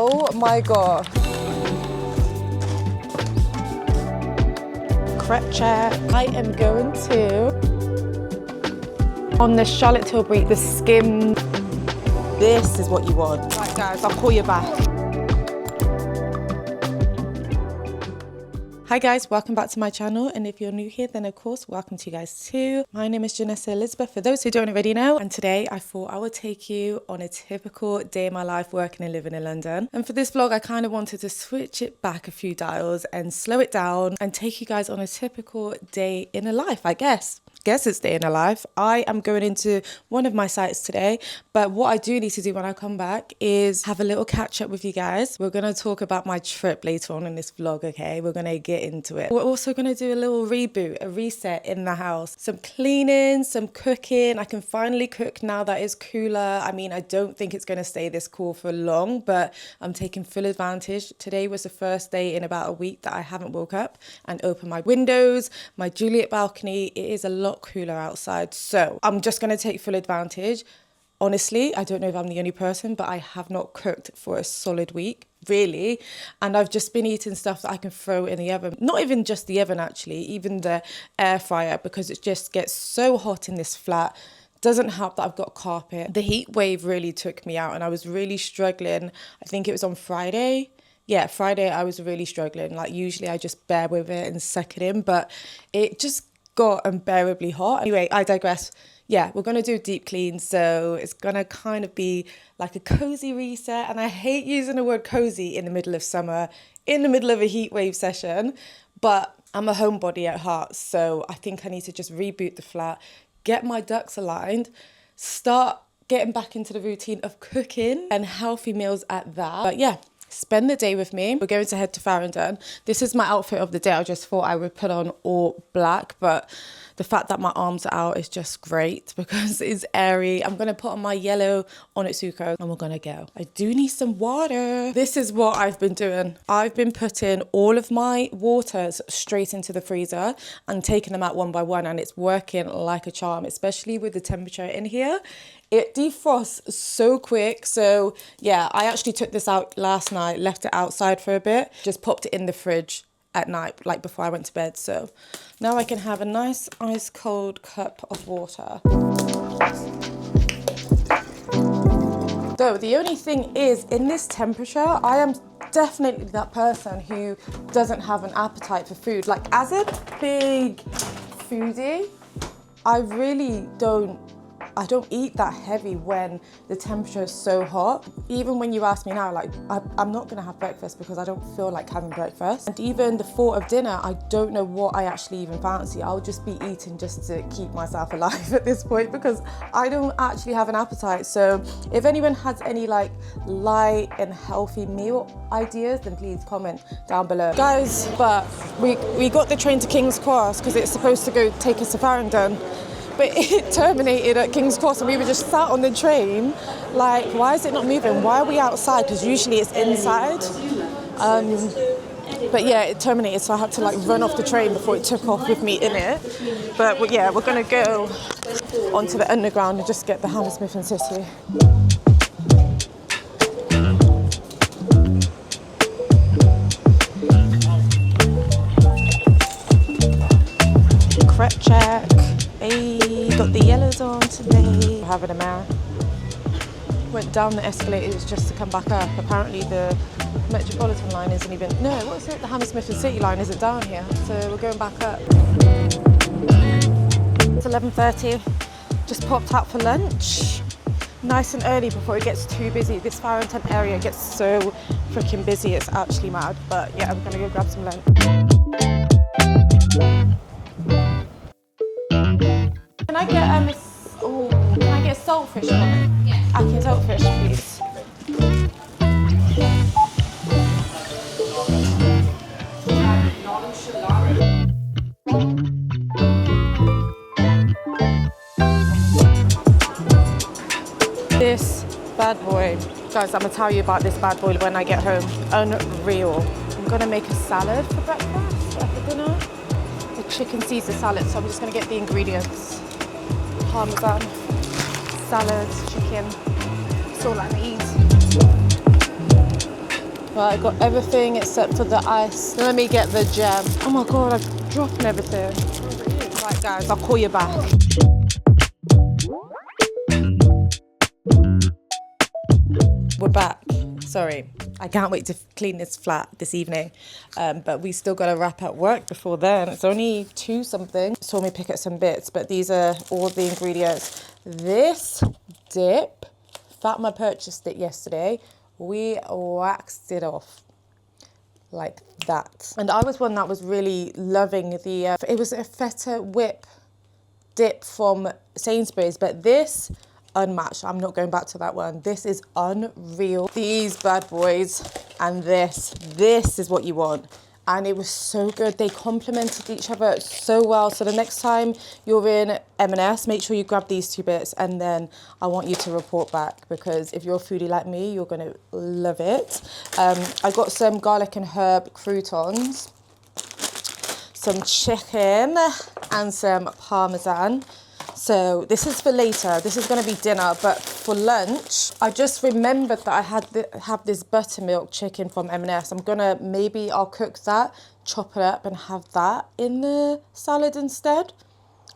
Oh my god. Crepe check. I am going to, on the Charlotte Tilbury, the skim. This is what you want. Right guys, I'll call you back. Hi guys, welcome back to my channel, and if you're new here, then of course welcome to you guys too. My name is Janessa Elizabeth, for those who don't already know, and today I thought I would take you on a typical day in my life working and living in London. And for this vlog I kind of wanted to switch it back a few dials and slow it down and take you guys on a typical day in a life, I guess it's day in a life. I am going into one of my sites today, but what I do need to do when I come back is have a little catch up with you guys. We're going to talk about my trip later on in this vlog, okay? We're going to get into it. We're also going to do a little reboot, a reset in the house. Some cleaning, some cooking. I can finally cook now that it's cooler. I mean, I don't think it's going to stay this cool for long, but I'm taking full advantage. Today was the first day in about a week that I haven't woke up and opened my windows, my Juliet balcony. It is a lot cooler outside, so I'm just going to take full advantage. Honestly, I don't know if I'm the only person, but I have not cooked for a solid week, really, and I've just been eating stuff that I can throw in the oven. Not even just the oven, actually, even the air fryer, because it just gets so hot in this flat. Doesn't help that I've got carpet. The heat wave really took me out and I was really struggling. I think it was on Friday. Yeah, Friday I was really struggling. Like, usually I just bear with it and suck it in, but it just got unbearably hot. Anyway, I digress. Yeah, we're going to do a deep clean, so it's going to kind of be like a cozy reset. And I hate using the word cozy in the middle of summer, in the middle of a heat wave session, but I'm a homebody at heart, so I think I need to just reboot the flat, get my ducks aligned, start getting back into the routine of cooking and healthy meals at that. But yeah, spend the day with me. We're going to head to Farringdon. This is my outfit of the day. I just thought I would put on all black, but the fact that my arms are out is just great because it's airy. I'm going to put on my yellow Onitsuka and we're going to go. I do need some water. This is what I've been doing. I've been putting all of my waters straight into the freezer and taking them out one by one, and it's working like a charm, especially with the temperature in here. It defrosts so quick. So yeah, I actually took this out last night, left it outside for a bit, just popped it in the fridge at night, like before I went to bed. So now I can have a nice ice cold cup of water. Though the only thing is, in this temperature, I am definitely that person who doesn't have an appetite for food. Like, as a big foodie, I really don't eat that heavy when the temperature is so hot. Even when you ask me now, like, I'm not gonna have breakfast because I don't feel like having breakfast. And even the thought of dinner, I don't know what I actually even fancy. I'll just be eating just to keep myself alive at this point because I don't actually have an appetite. So if anyone has any like light and healthy meal ideas, then please comment down below. Guys, but we got the train to King's Cross because it's supposed to go take us to Farringdon. But it terminated at King's Cross and we were just sat on the train, like, why is it not moving? Why are we outside? Because usually it's inside. But yeah, it terminated, so I had to like run off the train before it took off with me in it. But yeah, we're gonna go onto the underground and just get the Hammersmith and City. Crepe check. Hey, got the yellows on today. Having a mare. Went down the escalators just to come back up. Apparently the Metropolitan line isn't even, no, what is it? The Hammersmith and City line isn't down here. So we're going back up. It's 11:30. Just popped out for lunch. Nice and early before it gets too busy. This Farringdon area gets so freaking busy, it's actually mad. But yeah, I'm gonna go grab some lunch. Can I get a saltfish one? Yeah. I can saltfish, please. This bad boy. Guys, I'm gonna tell you about this bad boy when I get home. Unreal. I'm gonna make a salad for breakfast, for dinner. A chicken Caesar salad, so I'm just gonna get the ingredients. Parmesan, salad, chicken, that's all I need. Right, I got everything except for the ice. Let me get the jam. Oh my God, I'm dropping everything. Right guys, I'll call you back. We're back. Sorry, I can't wait to clean this flat this evening, but we still got to wrap at work before then. It's only 2 something. Saw me pick up some bits, but these are all the ingredients. This dip, Fatma purchased it yesterday. We waxed it off like that. And I was one that was really loving the, it was a feta whip dip from Sainsbury's, but this, unmatched. I'm not going back to that one. This is unreal. These bad boys and this is what you want. And it was so good. They complemented each other so well. So the next time you're in M&S, make sure you grab these 2 bits, and then I want you to report back, because if you're a foodie like me, you're gonna love it. I got some garlic and herb croutons, some chicken and some parmesan. So this is for later. This is going to be dinner, but for lunch, I just remembered that I have this buttermilk chicken from M&S. I'm gonna, maybe I'll cook that, chop it up and have that in the salad instead.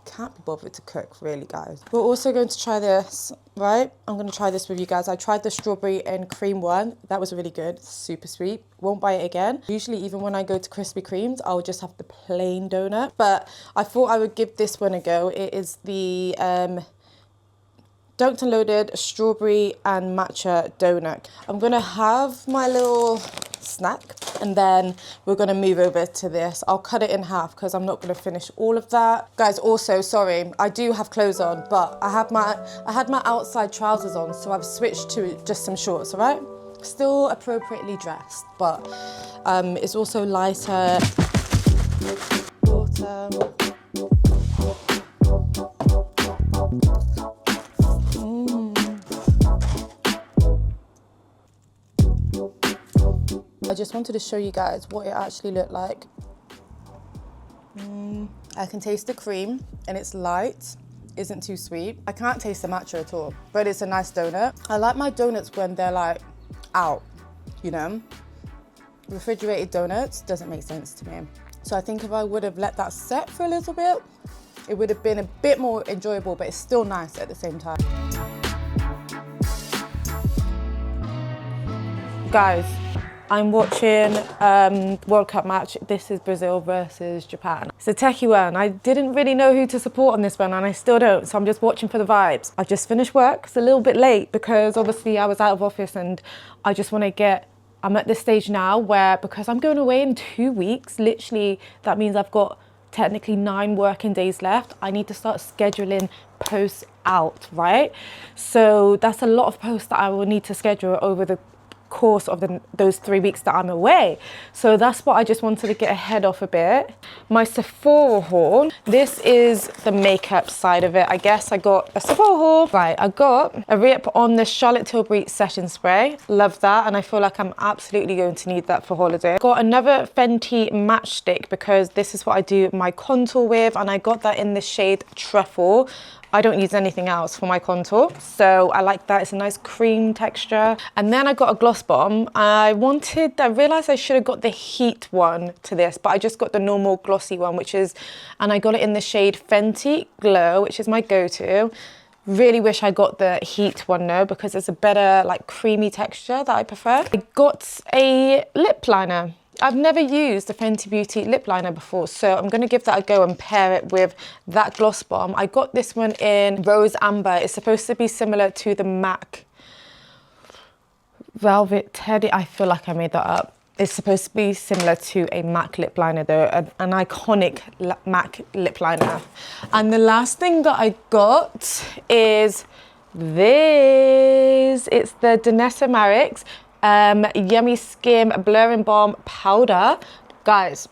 Can't be bothered to cook, really, guys. We're also going to try this, right? I'm going to try this with you guys. I tried the strawberry and cream one. That was really good. Super sweet. Won't buy it again. Usually, even when I go to Krispy Kremes, I'll just have the plain donut. But I thought I would give this one a go. It is the Dunked and Loaded strawberry and matcha donut. I'm going to have my little snack, and then we're going to move over to this. I'll cut it in half because I'm not going to finish all of that. Guys, also, sorry, I do have clothes on, but I had my outside trousers on, so I've switched to just some shorts, all right? Still appropriately dressed, but it's also lighter. Water. I just wanted to show you guys what it actually looked like. I can taste the cream, and it's light, isn't too sweet. I can't taste the matcha at all, but it's a nice donut. I like my donuts when they're like out, you know? Refrigerated donuts doesn't make sense to me. So I think if I would have let that set for a little bit, it would have been a bit more enjoyable, but it's still nice at the same time. Guys, I'm watching World Cup match. This is Brazil versus Japan. It's a techie one. I didn't really know who to support on this one, and I still don't, so I'm just watching for the vibes. I just finished work. It's a little bit late because obviously I was out of office, and I just want to get, I'm at this stage now where, because I'm going away in 2 weeks, literally that means I've got technically 9 working days left. I need to start scheduling posts out, right? So that's a lot of posts that I will need to schedule over the course of those 3 weeks that I'm away. So that's what I just wanted to get ahead of a bit. My Sephora haul. This is the makeup side of it. I guess I got a Sephora haul. Right, I got a rip on the Charlotte Tilbury Session Spray. Love that, and I feel like I'm absolutely going to need that for holiday. Got another Fenty matchstick because this is what I do my contour with, and I got that in the shade Truffle. I don't use anything else for my contour, so I like that. It's a nice cream texture. And then I got a gloss bomb. I realized I should have got the heat one to this, but I just got the normal glossy one, and I got it in the shade Fenty Glow, which is my go-to. Really wish I got the heat one though, because it's a better like creamy texture that I prefer. I got a lip liner. I've never used a Fenty Beauty lip liner before, so I'm going to give that a go and pair it with that gloss bomb. I got this one in Rose Amber. It's supposed to be similar to the MAC Velvet Teddy. I feel like I made that up. It's supposed to be similar to a MAC lip liner though, an iconic MAC lip liner. And the last thing that I got is this. It's the Janessa Marix Yummy Skin Blur and Balm Powder. Guys,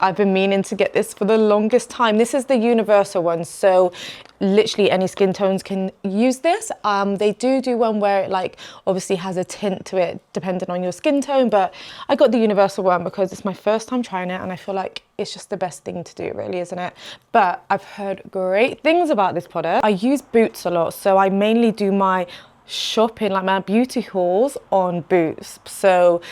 I've been meaning to get this for the longest time. This is the universal one, so literally any skin tones can use this. They do one where it like obviously has a tint to it depending on your skin tone, but I got the universal one because it's my first time trying it, and I feel like it's just the best thing to do, really, isn't it? But I've heard great things about this product. I use Boots a lot, so I mainly do my shopping, like my beauty hauls on Boots. So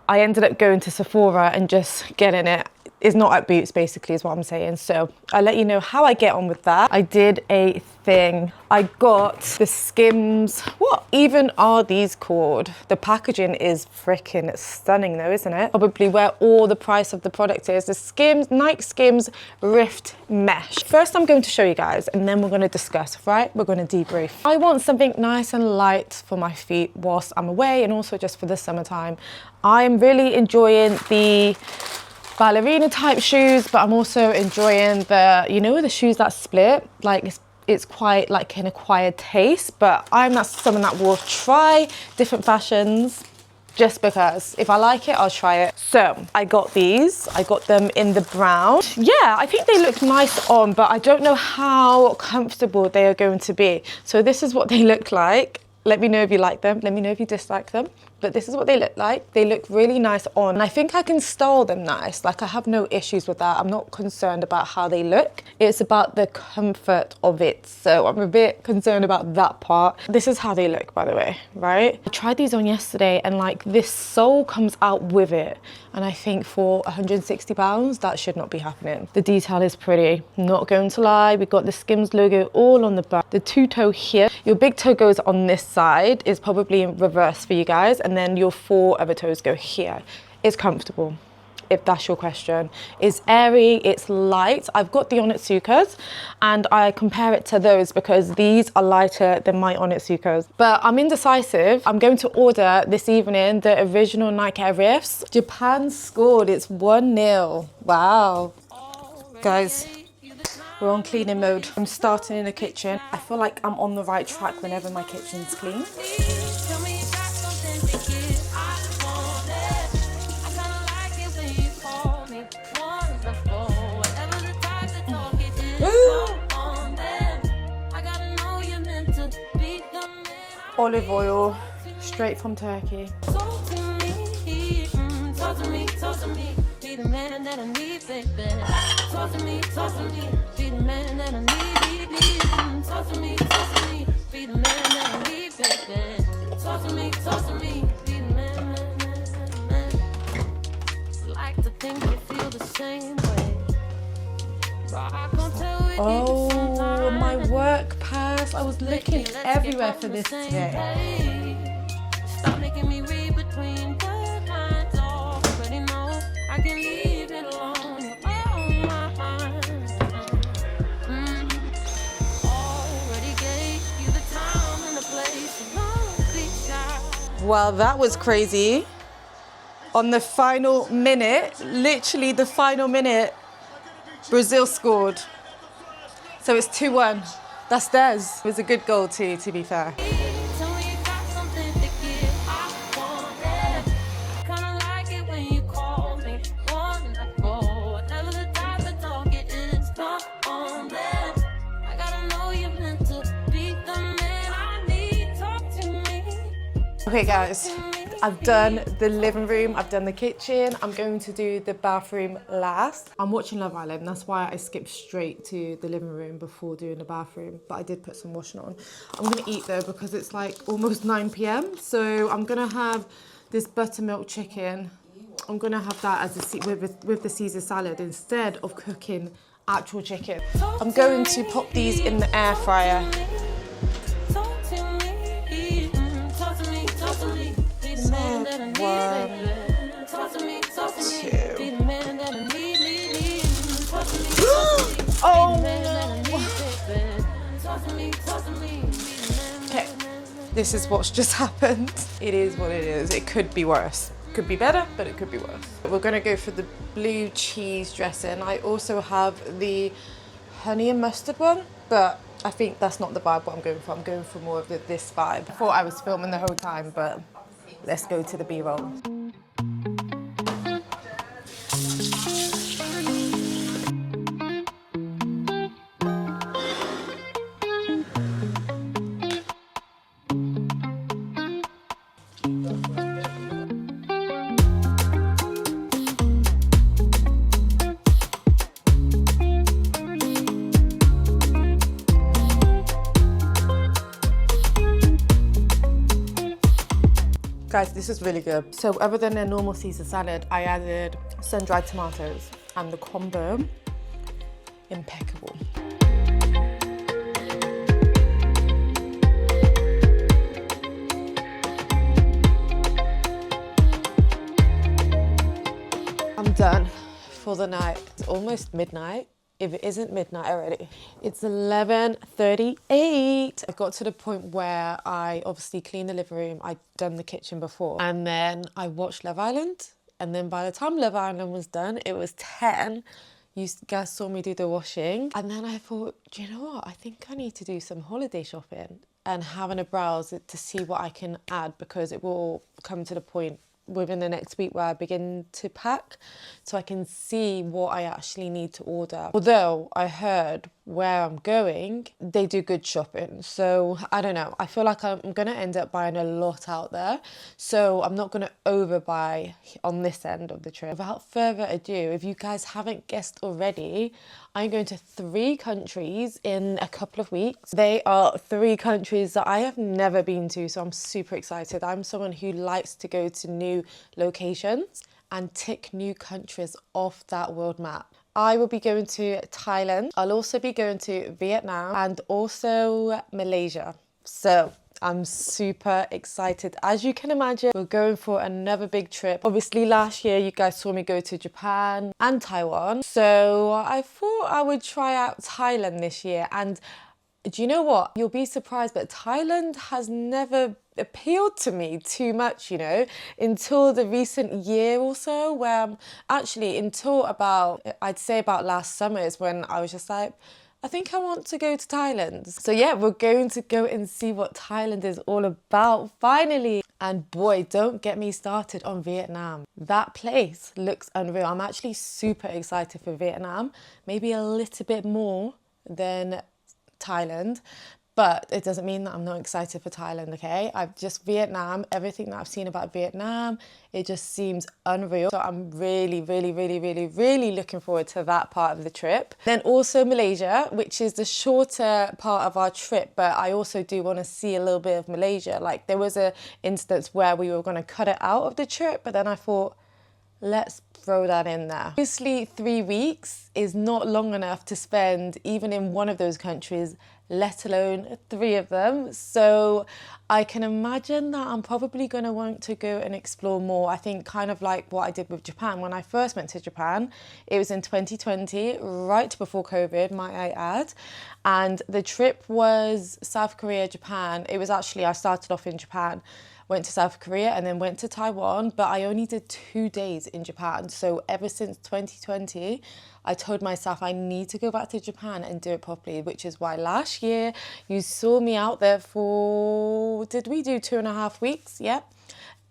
I ended up going to Sephora and just getting it. It's not at Boots, basically, is what I'm saying. So I'll let you know how I get on with that. I did a thing. I got the Skims. What even are these called? The packaging is freaking stunning though, isn't it? Probably where all the price of the product is. The Skims, Nike Skims Rift Mesh. First, I'm going to show you guys and then we're going to discuss, right? We're going to debrief. I want something nice and light for my feet whilst I'm away and also just for the summertime. I'm really enjoying the ballerina type shoes, but I'm also enjoying the, you know, the shoes that split. Like it's quite like an acquired taste, but I'm not someone that will try different fashions just because if I like it, I'll try it. So I got these. I got them in the brown. Yeah, I think they look nice on, but I don't know how comfortable they are going to be. So this is what they look like. Let me know if you like them. Let me know if you dislike them. But this is what they look like. They look really nice on. And I think I can style them nice. Like I have no issues with that. I'm not concerned about how they look. It's about the comfort of it. So I'm a bit concerned about that part. This is how they look, by the way, right? I tried these on yesterday and like this sole comes out with it. And I think for £160, that should not be happening. The detail is pretty, not going to lie. We've got the Skims logo all on the back. The two toe here, your big toe goes on this side, is probably in reverse for you guys. And then your 4 other toes go here. It's comfortable, if that's your question. It's airy, it's light. I've got the Onitsukas and I compare it to those because these are lighter than my Onitsukas. But I'm indecisive. I'm going to order this evening the original Nike Air Rifts. Japan scored, it's 1-0. Wow. Guys, we're on cleaning mode. I'm starting in the kitchen. I feel like I'm on the right track whenever my kitchen's clean. Olive oil, straight from Turkey. Oh, my work pass. I was looking everywhere for this today. Stop making me read between the lines. Already know I can leave it alone. Already gave you the time and the place. Don't be shy. Well, that was crazy. On the final minute, literally the final minute, Brazil scored. So it's 2-1. That's theirs. It was a good goal too, to be fair. Okay guys, I've done the living room, I've done the kitchen, I'm going to do the bathroom last. I'm watching Love Island, that's why I skipped straight to the living room before doing the bathroom, but I did put some washing on. I'm gonna eat though because it's like almost 9 p.m. So I'm gonna have this buttermilk chicken. I'm gonna have that as with the Caesar salad instead of cooking actual chicken. I'm going to pop these in the air fryer. Oh no! Okay, this is what's just happened. It is what it is. It could be worse. Could be better, but it could be worse. We're gonna go for the blue cheese dressing. I also have the honey and mustard one, but I think that's not the vibe what I'm going for. I'm going for more of this vibe. I thought I was filming the whole time, but let's go to the B-roll. Guys, this is really good. So other than a normal Caesar salad, I added sun-dried tomatoes and the combo, impeccable. I'm done for the night. It's almost midnight. If it isn't midnight already. It's 11:38. I got to the point where I obviously cleaned the living room. I'd done the kitchen before. And then I watched Love Island. And then by the time Love Island was done, it was 10. You guys saw me do the washing. And then I thought, do you know what? I think I need to do some holiday shopping and having a browse to see what I can add, because it will come to the point within the next week where I begin to pack, so I can see what I actually need to order. Although I heard where I'm going, they do good shopping. So I don't know. I feel like I'm going to end up buying a lot out there. So I'm not going to overbuy on this end of the trip. Without further ado, if you guys haven't guessed already, I'm going to 3 countries in a couple of weeks. They are 3 countries that I have never been to, so I'm super excited. I'm someone who likes to go to new locations and tick new countries off that world map. I will be going to Thailand. I'll also be going to Vietnam and also Malaysia. So I'm super excited. As you can imagine, we're going for another big trip. Obviously last year you guys saw me go to Japan and Taiwan. So I thought I would try out Thailand this year. And do you know what? You'll be surprised, but Thailand has never appealed to me too much, you know, until the recent year or so, where actually until about, I'd say about last summer is when I was just like, I think I want to go to Thailand. So yeah, we're going to go and see what Thailand is all about finally. And boy, don't get me started on Vietnam. That place looks unreal. I'm actually super excited for Vietnam, maybe a little bit more than Thailand, but it doesn't mean that I'm not excited for Thailand, okay? Vietnam, everything that I've seen about Vietnam, it just seems unreal. So I'm really looking forward to that part of the trip. Then also Malaysia, which is the shorter part of our trip, but I also do want to see a little bit of Malaysia. Like there was a instance where we were going to cut it out of the trip, but then I thought, let's throw that in there. Obviously 3 weeks is not long enough to spend even in one of those countries, let alone 3 of them. So I can imagine that I'm probably going to want to go and explore more. I think kind of like what I did with Japan. When I first went to Japan, it was in 2020, right before COVID, might I add. And the trip was South Korea, Japan. It was actually, I started off in Japan, went to South Korea and then went to Taiwan, but I only did 2 days in Japan. So ever since 2020, I told myself I need to go back to Japan and do it properly, which is why last year you saw me out there for, did we do 2.5 weeks? Yep.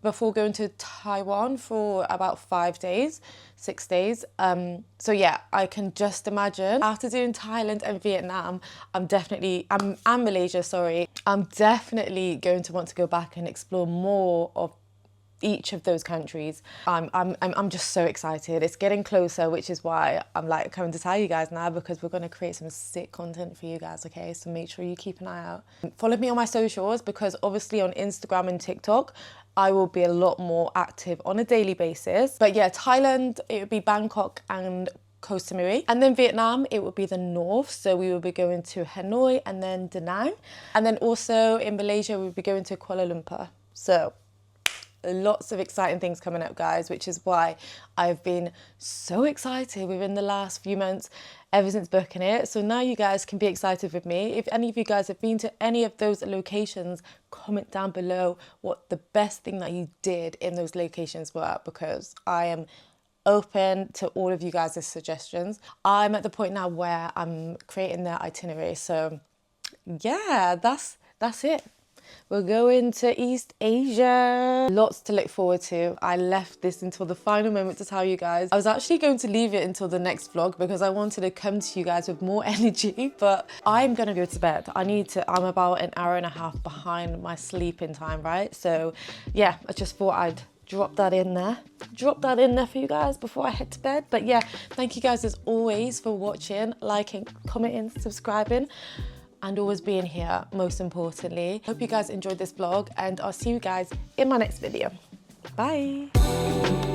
Before going to Taiwan for about 5 days, 6 days. So yeah, I can just imagine after doing Thailand and Vietnam, and Malaysia, sorry, I'm definitely going to want to go back and explore more of each of those countries. I'm just so excited. It's getting closer, which is why I'm like coming to tell you guys now, because we're going to create some sick content for you guys, okay? So make sure you keep an eye out. Follow me on my socials, because obviously on Instagram and TikTok, I will be a lot more active on a daily basis. But yeah, Thailand, it would be Bangkok and Koh Samui. And then Vietnam, it would be the north. So we will be going to Hanoi and then Da Nang. And then also in Malaysia, we'll be going to Kuala Lumpur. So lots of exciting things coming up, guys, which is why I've been so excited within the last few months ever since booking it. So now you guys can be excited with me. If any of you guys have been to any of those locations, comment down below what the best thing that you did in those locations were, because I am open to all of you guys' suggestions. I'm at the point now where I'm creating the itinerary. So yeah, that's it. We're going to East Asia. Lots to look forward to. I left this until the final moment to tell you guys. I was actually going to leave it until the next vlog because I wanted to come to you guys with more energy, but I'm gonna go to bed. I'm about an hour and a half behind my sleeping time, right? So yeah, I just thought I'd drop that in there for you guys before I head to bed. But yeah, thank you guys as always for watching, liking, commenting, subscribing. and always being here, most importantly. Hope you guys enjoyed this vlog, and I'll see you guys in my next video. Bye.